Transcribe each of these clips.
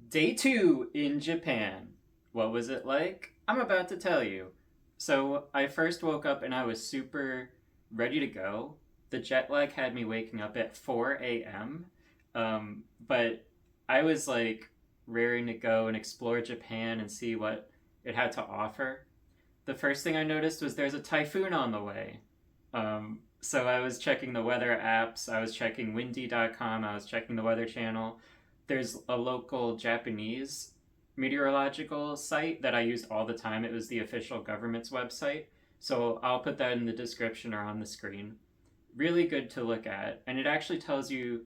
Day 2 in Japan. What was it like? I'm about to tell you. So, I first woke up and I was super ready to go. The jet lag had me waking up at 4 a.m. But I was like raring to go and explore Japan and see what it had to offer. The first thing I noticed was there's a typhoon on the way. So I was checking the weather apps, I was checking windy.com, I was checking the weather channel. There's a local Japanese meteorological site that I used all the time. It was the official government's website. So I'll put that in the description or on the screen. Really good to look at. And it actually tells you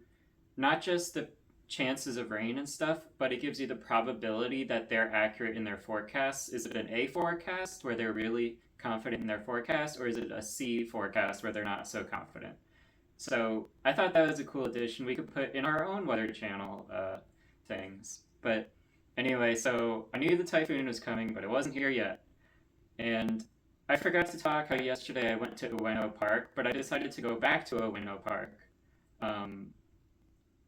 not just the chances of rain and stuff, but it gives you the probability that they're accurate in their forecasts. Is it an A forecast where they're really confident in their forecast, or is it a C forecast where they're not so confident? So I thought that was a cool addition we could put in our own Weather Channel things. But anyway, so I knew the typhoon was coming, but it wasn't here yet. And I forgot to talk how yesterday I went to Ueno Park, but I decided to go back to Ueno Park. Um,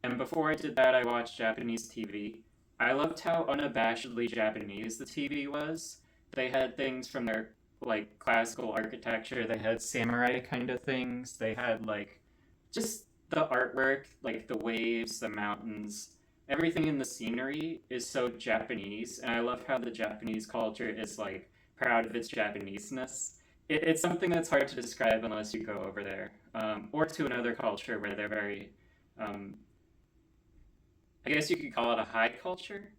and before I did that, I watched Japanese TV. I loved how unabashedly Japanese the TV was. They had things from their like classical architecture. They had samurai kind of things. They had like just the artwork, like the waves, the mountains, everything in the scenery is so Japanese, and I love how the Japanese culture is like proud of its Japaneseness. It's something that's hard to describe unless you go over there, or to another culture where they're very, um, I guess you could call it a high culture,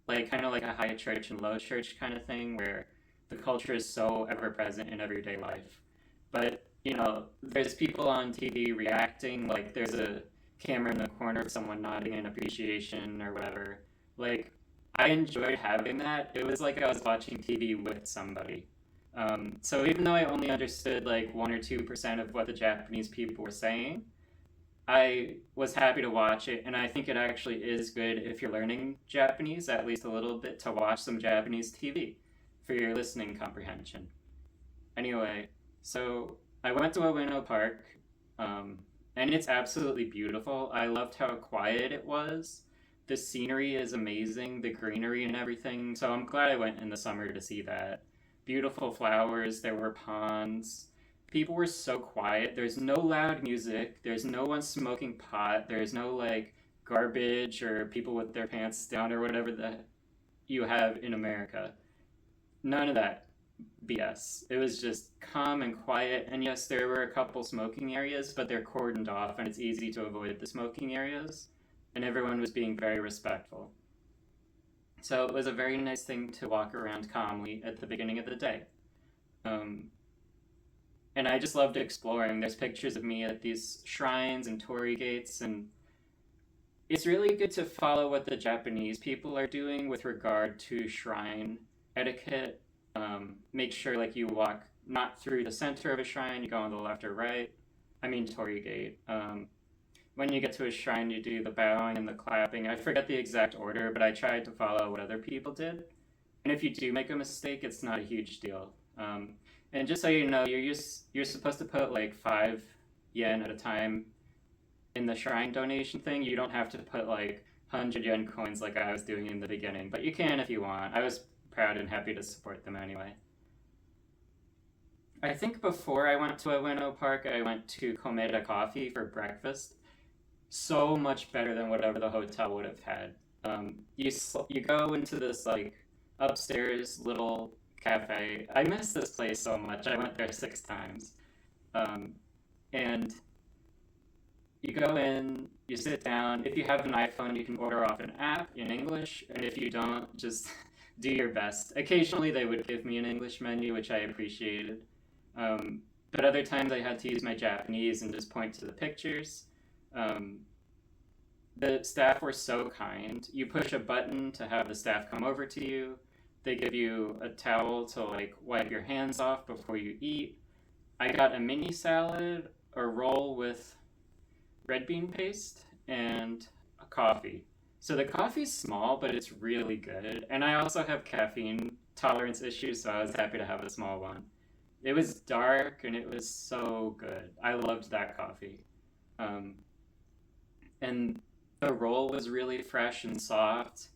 like kind of like a high church and low church kind of thing, where the culture is so ever present in everyday life. But there's people on TV reacting, like there's a camera in the corner of someone nodding in appreciation or whatever. Like, I enjoyed having that. It was like I was watching TV with somebody. So even though I only understood like 1 or 2% of what the Japanese people were saying, I was happy to watch it, and I think it actually is good if you're learning Japanese, at least a little bit, to watch some Japanese TV for your listening comprehension. Anyway, so I went to Ueno Park, and it's absolutely beautiful. I loved how quiet it was. The scenery is amazing, the greenery and everything. So I'm glad I went in the summer to see that. Beautiful flowers, there were ponds. People were so quiet. There's no loud music. There's no one smoking pot. There's no like garbage or people with their pants down or whatever that you have in America. None of that BS. It was just calm and quiet. And yes, there were a couple smoking areas, but they're cordoned off and it's easy to avoid the smoking areas. And everyone was being very respectful. So it was a very nice thing to walk around calmly at the beginning of the day. Um, and I just loved exploring. There's pictures of me at these shrines and torii gates, and it's really good to follow what the Japanese people are doing with regard to shrine etiquette. Make sure like you walk not through the center of a shrine, you go on the left or right. I mean torii gate. When you get to a shrine, you do the bowing and the clapping. I forget the exact order, but I tried to follow what other people did. And if you do make a mistake, it's not a huge deal. And just so you know, you're supposed to put like 5 yen at a time in the shrine donation thing. You don't have to put like 100 yen coins like I was doing in the beginning, but you can if you want. I was proud and happy to support them anyway. I think before I went to Ueno Park, I went to Komeda Coffee for breakfast. So much better than whatever the hotel would have had. You go into this like upstairs little cafe. I miss this place so much. I went there 6 times. Um, and you go in, you sit down. If you have an iPhone, you can order off an app in English, and if you don't, just do your best. Occasionally, they would give me an English menu, which I appreciated. But other times, I had to use my Japanese and just point to the pictures. Um, the staff were so kind. You push a button to have the staff come over to you. They give you a towel to like wipe your hands off before you eat. I got a mini salad, a roll with red bean paste, and a coffee. So the coffee's small, but it's really good. And I also have caffeine tolerance issues, so I was happy to have a small one. It was dark and it was so good. I loved that coffee. Um, and The roll was really fresh and soft.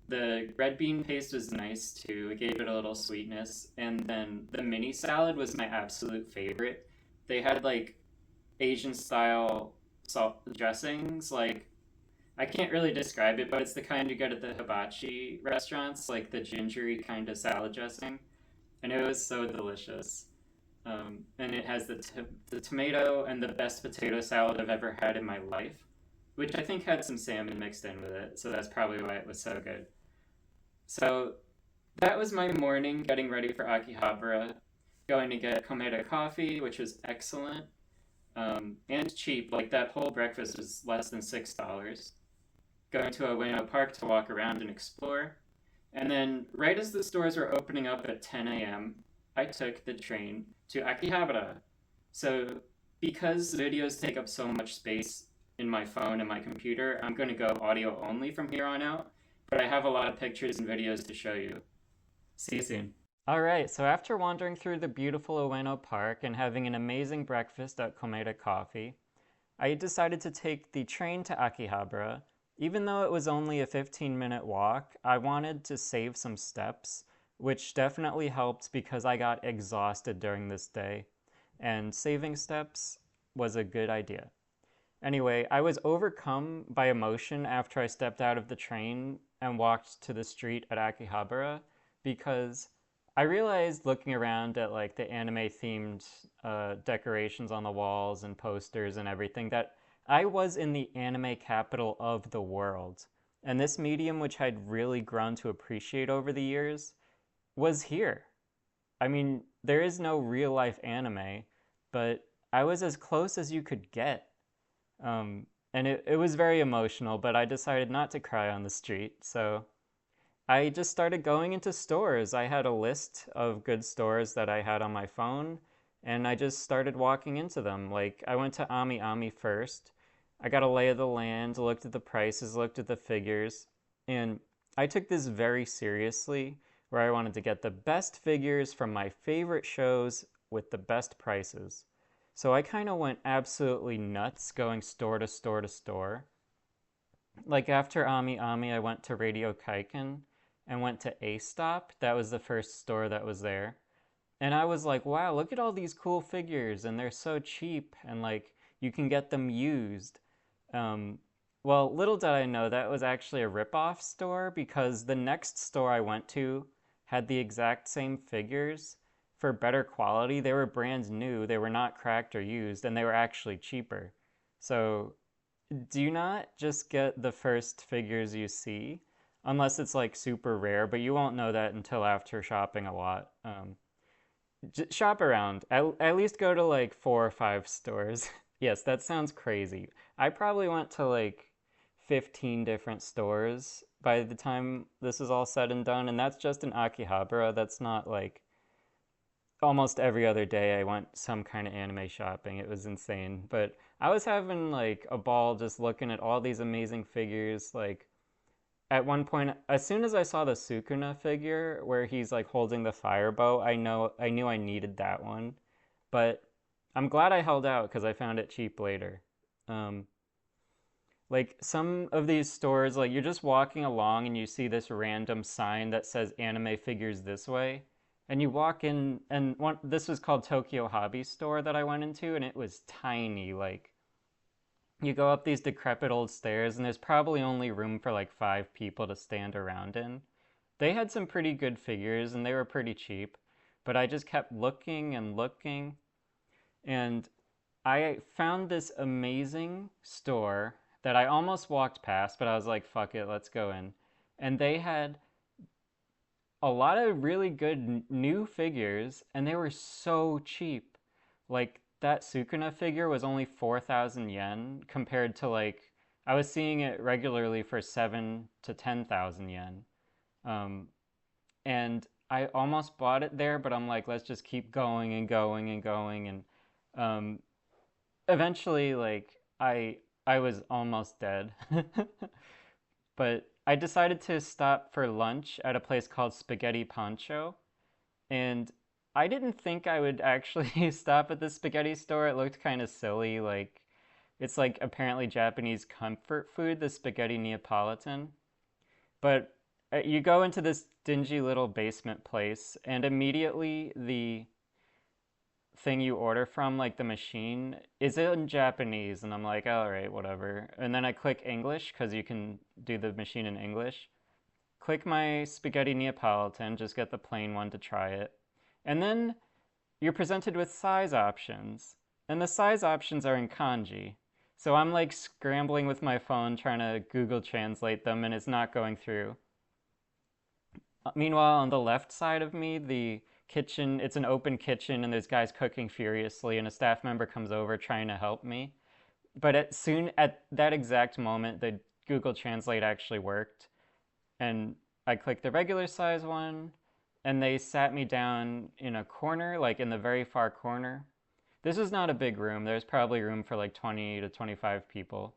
The red bean paste was nice too. It gave it a little sweetness. And then the mini salad was my absolute favorite. They had like Asian style salt dressings. Like, I can't really describe it, but it's the kind you get at the hibachi restaurants, like the gingery kind of salad dressing. And it was so delicious. And it has the tomato and the best potato salad I've ever had in my life, which I think had some salmon mixed in with it. So that's probably why it was so good. So that was my morning getting ready for Akihabara, going to get Komeda Coffee, which was excellent and cheap. Like that whole breakfast was less than $6. Going to Ueno Park to walk around and explore. And then, right as the stores were opening up at 10 a.m., I took the train to Akihabara. So, because videos take up so much space in my phone and my computer, I'm going to go audio only from here on out. But I have a lot of pictures and videos to show you. See you soon. Alright, so after wandering through the beautiful Ueno Park and having an amazing breakfast at Komeda Coffee, I decided to take the train to Akihabara. Even though it was only a 15-minute walk, I wanted to save some steps, which definitely helped because I got exhausted during this day, and saving steps was a good idea. Anyway, I was overcome by emotion after I stepped out of the train and walked to the street at Akihabara because I realized looking around at like the anime themed decorations on the walls and posters and everything that I was in the anime capital of the world. And this medium, which I'd really grown to appreciate over the years, was here. I mean, there is no real life anime, but I was as close as you could get. And it was very emotional, but I decided not to cry on the street, so I just started going into stores. I had a list of good stores that I had on my phone, and I just started walking into them. Like, I went to Ami Ami first. I got a lay of the land, looked at the prices, looked at the figures, and I took this very seriously, where I wanted to get the best figures from my favorite shows with the best prices. So I kind of went absolutely nuts going store to store to store. Like after Ami Ami, I went to Radio Kaiken and went to A Stop. That was the first store that was there. And I was like, wow, look at all these cool figures, and they're so cheap, and like you can get them used. Well, little did I know that was actually a ripoff store because the next store I went to had the exact same figures for better quality. They were brand new, they were not cracked or used, and they were actually cheaper. So do not just get the first figures you see, unless it's like super rare, but you won't know that until after shopping a lot. Shop around. At least go to like 4 or 5 stores. Yes, that sounds crazy. I probably went to like 15 different stores by the time this is all said and done, and that's just in Akihabara. That's not like almost every other day I went some kind of anime shopping. It was insane. But I was having like a ball just looking at all these amazing figures. Like at one point, as soon as I saw the Sukuna figure where he's like holding the fire bow, I knew I needed that one. But I'm glad I held out because I found it cheap later. Um, like some of these stores, like you're just walking along and you see this random sign that says anime figures this way. And you walk in, and this was called Tokyo Hobby Store that I went into, and it was tiny. Like, you go up these decrepit old stairs, and there's probably only room for like 5 people to stand around in. They had some pretty good figures, and they were pretty cheap, but I just kept looking and looking, and I found this amazing store that I almost walked past, but I was like, fuck it, let's go in. And they had a lot of really good new figures, and they were so cheap. Like, that Sukuna figure was only 4,000 yen compared to like, I was seeing it regularly for 7 to 10,000 yen. Um, and I almost bought it there, but I'm like, let's just keep going and going and going. And um, eventually, like, I was almost dead. But I decided to stop for lunch at a place called Spaghetti Pancho. And I didn't think I would actually stop at the spaghetti store. It looked kind of silly. Like, It's like apparently Japanese comfort food, the spaghetti Neapolitan. But you go into this dingy little basement place, and immediately the thing you order from, like the machine, is in Japanese. And I'm like, all right, whatever. And then I click English because you can do the machine in English. Click my spaghetti Neapolitan, just get the plain one to try it. And then you're presented with size options. And the size options are in kanji. So I'm like scrambling with my phone trying to Google translate them, and it's not going through. Meanwhile, on the left side of me, the kitchen, it's an open kitchen, and there's guys cooking furiously, and a staff member comes over trying to help me. But at that exact moment, the Google Translate actually worked, and I clicked the regular size one, and they sat me down in a corner, like in the very far corner. This was not a big room. There's probably room for like 20 to 25 people.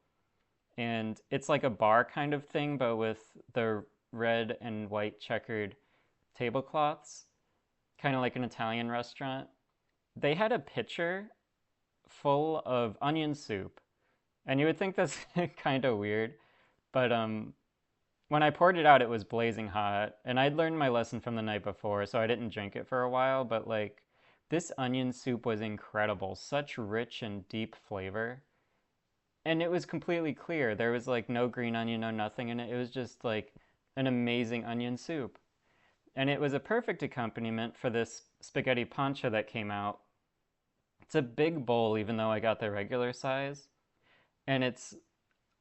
And it's like a bar kind of thing, but with the red and white checkered tablecloths, kind of like an Italian restaurant. They had a pitcher full of onion soup, and you would think that's kind of weird, but when I poured it out, it was blazing hot, and I'd learned my lesson from the night before, so I didn't drink it for a while. But like, this onion soup was incredible, such rich and deep flavor, and it was completely clear. There was like no green onion, no nothing in it. It was just like an amazing onion soup. And it was a perfect accompaniment for this spaghetti pancho that came out. It's a big bowl, even though I got the regular size. And it's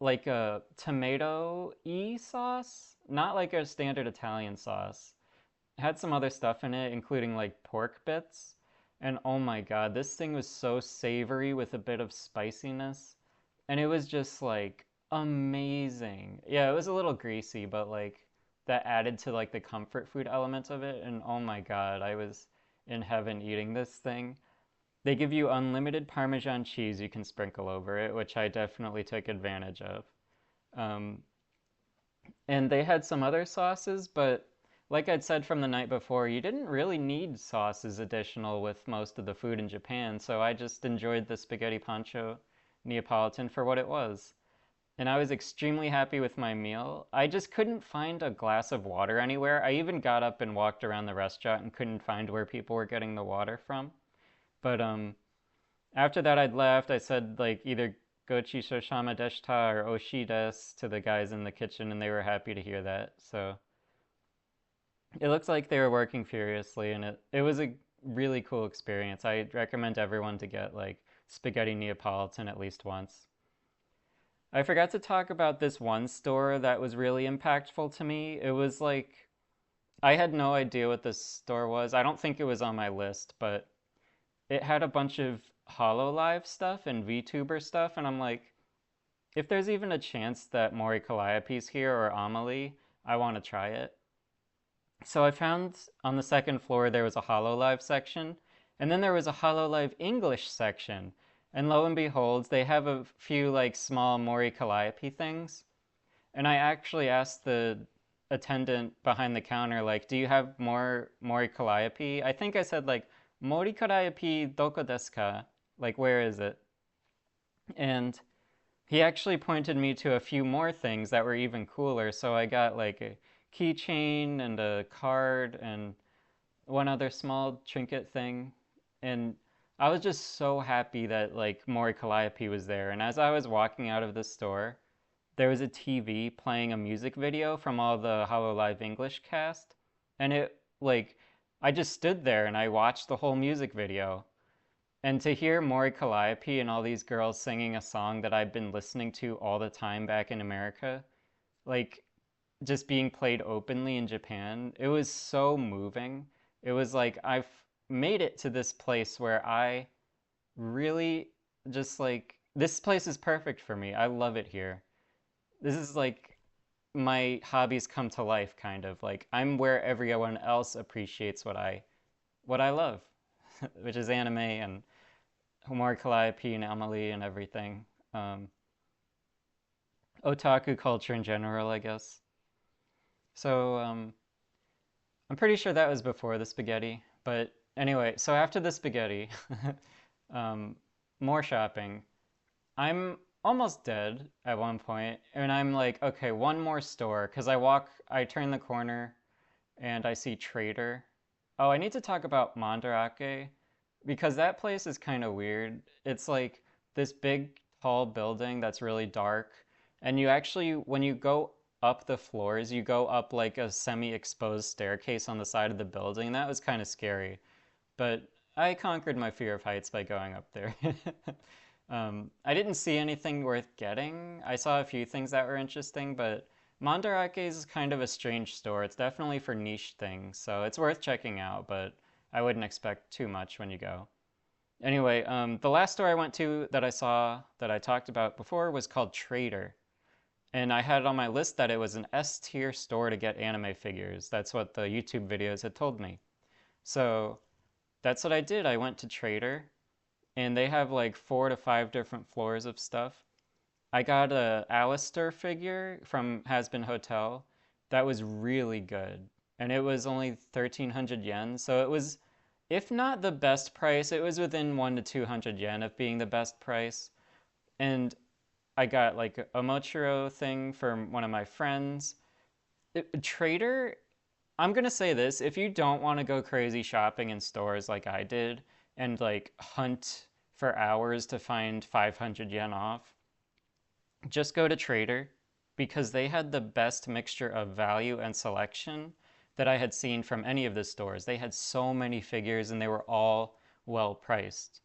like a tomato-y sauce, not like a standard Italian sauce. It had some other stuff in it, including like pork bits. And oh my god, this thing was so savory with a bit of spiciness. And it was just like amazing. Yeah, it was a little greasy, but like that added to like the comfort food element of it. And oh my god, I was in heaven eating this thing. They give you unlimited Parmesan cheese you can sprinkle over it, which I definitely took advantage of. Um, and they had some other sauces, but like I'd said from the night before, you didn't really need sauces additional with most of the food in Japan, so I just enjoyed the spaghetti pancho Neapolitan for what it was. And I was extremely happy with my meal. I just couldn't find a glass of water anywhere. I even got up and walked around the restaurant and couldn't find where people were getting the water from. But after that, I'd left. I said like either gochi shoshama deshita or oshi des to the guys in the kitchen, and they were happy to hear that. So it looks like they were working furiously, and it was a really cool experience. I recommend everyone to get like spaghetti Neapolitan at least once. I forgot to talk about this one store that was really impactful to me. It was like I had no idea what this store was. I don't think it was on my list, but it had a bunch of HoloLive stuff and VTuber stuff, and I'm like, if there's even a chance that Mori Calliope's here or Amelie, I want to try it. So I found on the second floor there was a HoloLive section, and then there was a HoloLive English section. And lo and behold, they have a few like small Mori Calliope things. And I actually asked the attendant behind the counter, like, do you have more Mori Calliope? I think I said like, Mori Calliope doko desu ka? Like, where is it? And he actually pointed me to a few more things that were even cooler. So I got like a keychain and a card and one other small trinket thing. And I was just so happy that like Mori Calliope was there. And as I was walking out of the store, there was a TV playing a music video from all the HoloLive English cast. And it like I just stood there and I watched the whole music video. And to hear Mori Calliope and all these girls singing a song that I've been listening to all the time back in America, like just being played openly in Japan, it was so moving. It was like I've made it to this place where I really just like, this place is perfect for me. I love it here. This is like my hobbies come to life kind of. Like I'm where everyone else appreciates what I love, which is anime and Homori Calliope and Amelie and everything. Um, Otaku culture in general, I guess. So I'm pretty sure that was before the spaghetti. But anyway, so after the spaghetti, um, more shopping. I'm almost dead at one point, and I'm like, okay, one more store, because I turn the corner, and I see Trader. Oh, I need to talk about Mandarake, because that place is kind of weird. It's like this big, tall building that's really dark, and you actually, when you go up the floors, you go up like a semi-exposed staircase on the side of the building. That was kind of scary, but I conquered my fear of heights by going up there. I didn't see anything worth getting. I saw a few things that were interesting, but Mandarake is kind of a strange store. It's definitely for niche things, so it's worth checking out, but I wouldn't expect too much when you go. Anyway, the last store I went to that I saw that I talked about before was called Trader. And I had on my list that it was an S tier store to get anime figures. That's what the YouTube videos had told me. So that's what I did. I went to Trader, and they have like 4 to 5 different floors of stuff. I got a Alistair figure from Hasbin Hotel that was really good, and it was only 1,300 yen. So it was, if not the best price, it was within 1 to 200 yen of being the best price. And I got like a Mochiro thing from one of my friends. Trader, I'm gonna say this: if you don't want to go crazy shopping in stores like I did and like hunt for hours to find 500 yen off, just go to Trader, because they had the best mixture of value and selection that I had seen from any of the stores. They had so many figures and they were all well priced.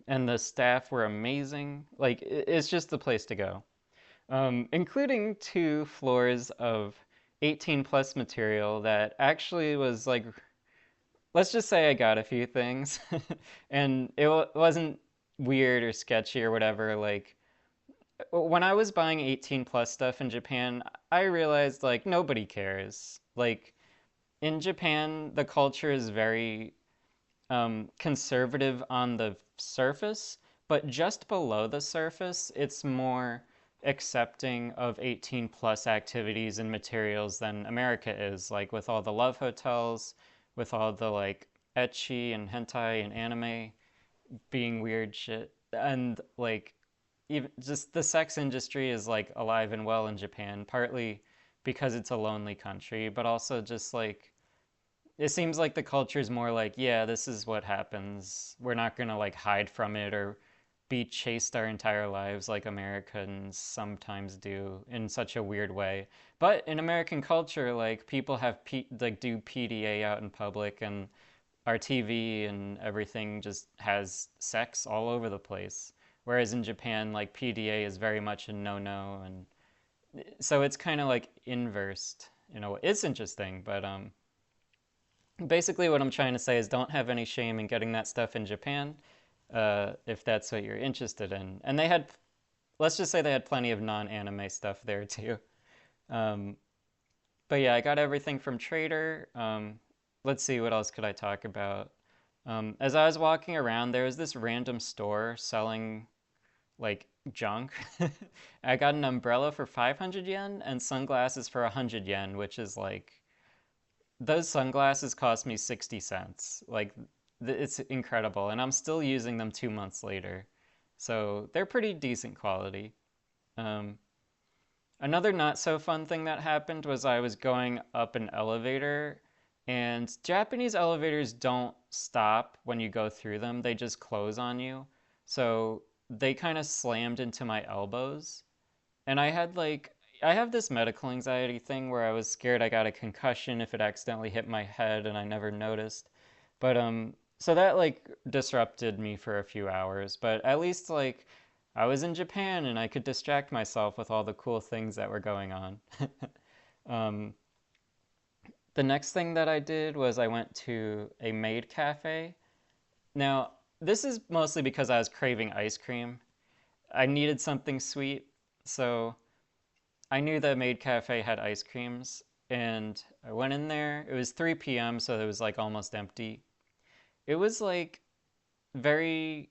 And the staff were amazing. Like, it's just the place to go. Including 2 floors of 18 plus material that actually was like, let's just say I got a few things. And it wasn't weird or sketchy or whatever. Like, when I was buying 18 plus stuff in Japan, I realized like nobody cares. Like, in Japan, the culture is very conservative on the surface, but just below the surface, it's more accepting of 18 plus activities and materials than America is. Like, with all the love hotels, with all the like ecchi and hentai and anime being weird shit, and like even just the sex industry is like alive and well in Japan, partly because it's a lonely country, but also just like it seems like the culture is more like, yeah, this is what happens. We're not gonna like hide from it or be chased our entire lives like Americans sometimes do in such a weird way. But in American culture, like people have like do PDA out in public, and our TV and everything just has sex all over the place. Whereas in Japan, like PDA is very much a no-no, and so it's kind of like inversed. It's interesting, but basically what I'm trying to say is don't have any shame in getting that stuff in Japan, if that's what you're interested in. And they had, let's just say they had plenty of non-anime stuff there too. Um, but yeah, I got everything from Trader. Let's see, what else could I talk about? As I was walking around, there was this random store selling like junk. I got an umbrella for 500 yen and sunglasses for 100 yen, which is like, those sunglasses cost me 60 cents. Like, it's incredible. And I'm still using them 2 months later. So they're pretty decent quality. Um, Another not so fun thing that happened was I was going up an elevator, and Japanese elevators don't stop when you go through them, they just close on you. So they kind of slammed into my elbows. And I have this medical anxiety thing where I was scared I got a concussion if it accidentally hit my head and I never noticed. But so that like disrupted me for a few hours, but at least like I was in Japan and I could distract myself with all the cool things that were going on. um, the next thing that I did was I went to a maid cafe. Now, this is mostly because I was craving ice cream. I needed something sweet, so I knew the maid cafe had ice creams, and I went in there. It was 3 p.m., so it was like almost empty. It was like very.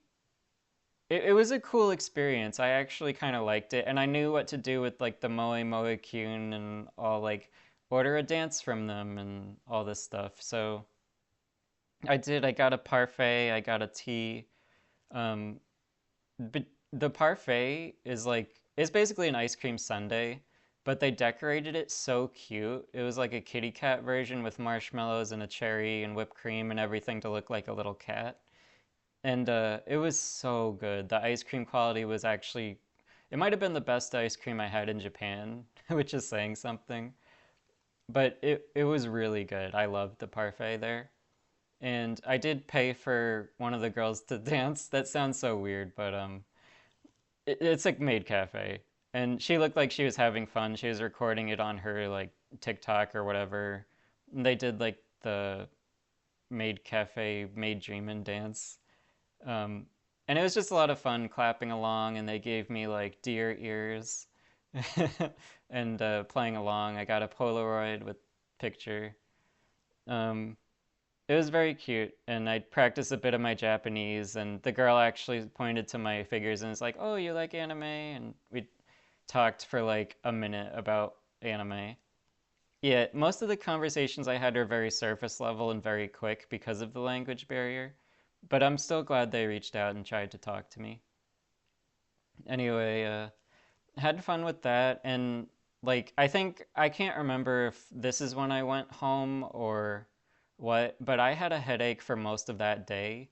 It was a cool experience. I actually kind of liked it, and I knew what to do with like the moe moe kyun and all, like order a dance from them and all this stuff. So I did. I got a parfait. I got a tea. Um, but the parfait is like it's basically an ice cream sundae, but they decorated it so cute. It was like a kitty cat version with marshmallows and a cherry and whipped cream and everything to look like a little cat. And it was so good. The ice cream quality was actually, it might have been the best ice cream I had in Japan, which is saying something. But it was really good. I loved the parfait there. And I did pay for one of the girls to dance. That sounds so weird, but it's like maid cafe, and she looked like she was having fun. She was recording it on her like TikTok or whatever. And they did like the maid cafe maid dreamin' dance, um, and it was just a lot of fun clapping along. And they gave me like deer ears, and playing along. I got a Polaroid with picture. Um, it was very cute, and I practiced a bit of my Japanese. And the girl actually pointed to my figures and was like, "Oh, you like anime?" And we talked for like a minute about anime. Yeah, most of the conversations I had are very surface level and very quick because of the language barrier, but I'm still glad they reached out and tried to talk to me. Anyway, had fun with that. And like I think I can't remember if this is when I went home or what, but I had a headache for most of that day,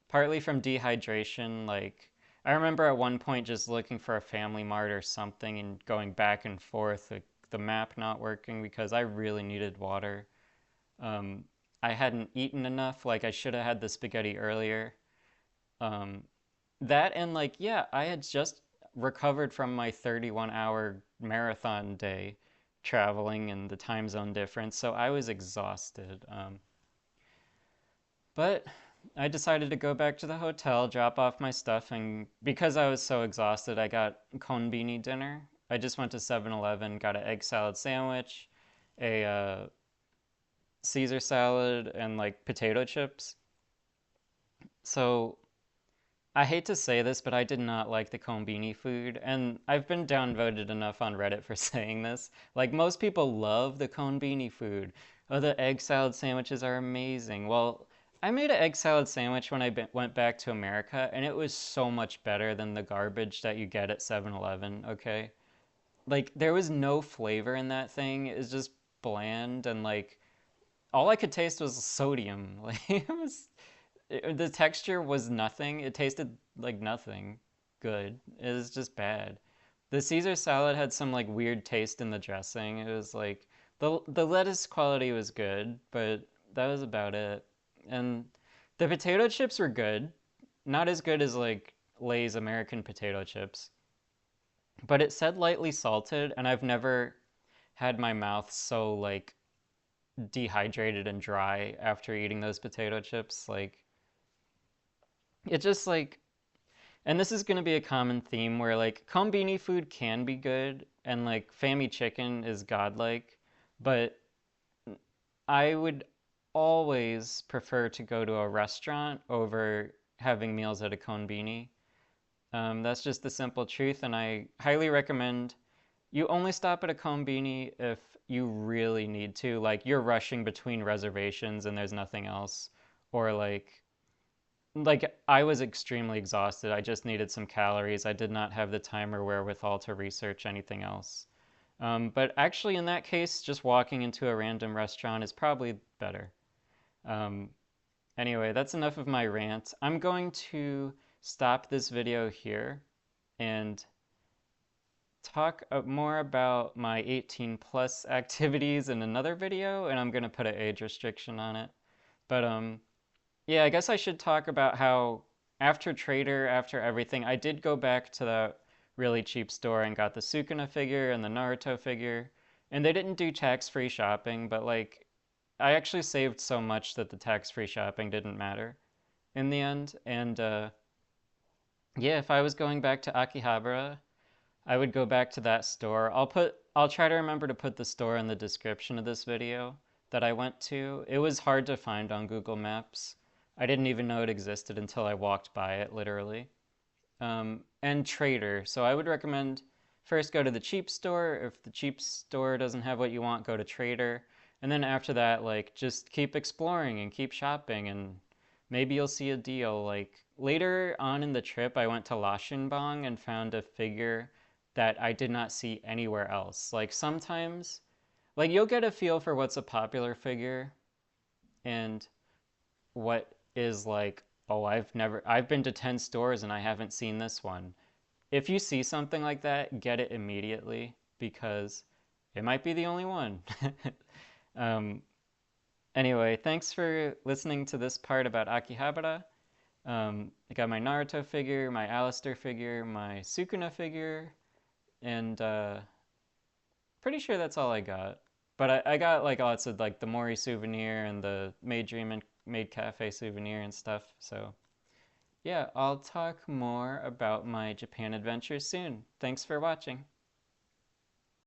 partly from dehydration. Like I remember at one point just looking for a Family Mart or something and going back and forth, like the map not working because I really needed water. um, I hadn't eaten enough. Like I should have had the spaghetti earlier. um, that and like, yeah, I had just recovered from my 31-hour marathon day traveling and the time zone difference, so I was exhausted. But I decided to go back to the hotel, drop off my stuff, and because I was so exhausted, I got konbini dinner. I just went to 7-Eleven, got an egg salad sandwich, a Caesar salad, and like potato chips. So I hate to say this, but I did not like the konbini food, and I've been downvoted enough on Reddit for saying this. Like, most people love the konbini food. Oh, the egg salad sandwiches are amazing. Well, I made an egg salad sandwich when went back to America, and it was so much better than the garbage that you get at 7-Eleven, okay? Like, there was no flavor in that thing. It was just bland, and like, all I could taste was sodium. Like, the texture was nothing. It tasted like nothing good. It was just bad. The Caesar salad had some like weird taste in the dressing. It was like the lettuce quality was good, but that was about it. And the potato chips were good. Not as good as like Lay's American potato chips, but it said lightly salted, and I've never had my mouth so like dehydrated and dry after eating those potato chips. Like, it just like, and this is going to be a common theme where like kombini food can be good and like fami chicken is godlike, but I would always prefer to go to a restaurant over having meals at a konbini. That's just the simple truth, and I highly recommend you only stop at a konbini if you really need to, like you're rushing between reservations and there's nothing else, or like I was extremely exhausted. I just needed some calories. I did not have the time or wherewithal to research anything else. But actually, in that case, just walking into a random restaurant is probably better. Um, anyway, that's enough of my rant. I'm going to stop this video here and talk more about my 18 plus activities in another video, and I'm going to put an age restriction on it. But yeah, I guess I should talk about how after Trader, after everything, I did go back to that really cheap store and got the Sukuna figure and the Naruto figure. And they didn't do tax-free shopping, but like I actually saved so much that the tax-free shopping didn't matter in the end. And yeah, if I was going back to Akihabara, I would go back to that store. I'll try to remember to put the store in the description of this video that I went to. It was hard to find on Google Maps. I didn't even know it existed until I walked by it, literally. And Trader. So I would recommend first go to the cheap store. If the cheap store doesn't have what you want, go to Trader. And then after that, like just keep exploring and keep shopping, and maybe you'll see a deal. Like Later on in the trip, I went to Lashinbang and found a figure that I did not see anywhere else. Like sometimes, like you'll get a feel for what's a popular figure and what is like, oh, I've been to 10 stores and I haven't seen this one. If you see something like that, get it immediately because it might be the only one. um, anyway, thanks for listening to this part about Akihabara. I got my Naruto figure, my Alistair figure, my Sukuna figure, and pretty sure that's all I got. But I got like lots of like the Mori souvenir and the Made Dream and Made Cafe souvenir and stuff. So yeah, I'll talk more about my Japan adventures soon. Thanks for watching.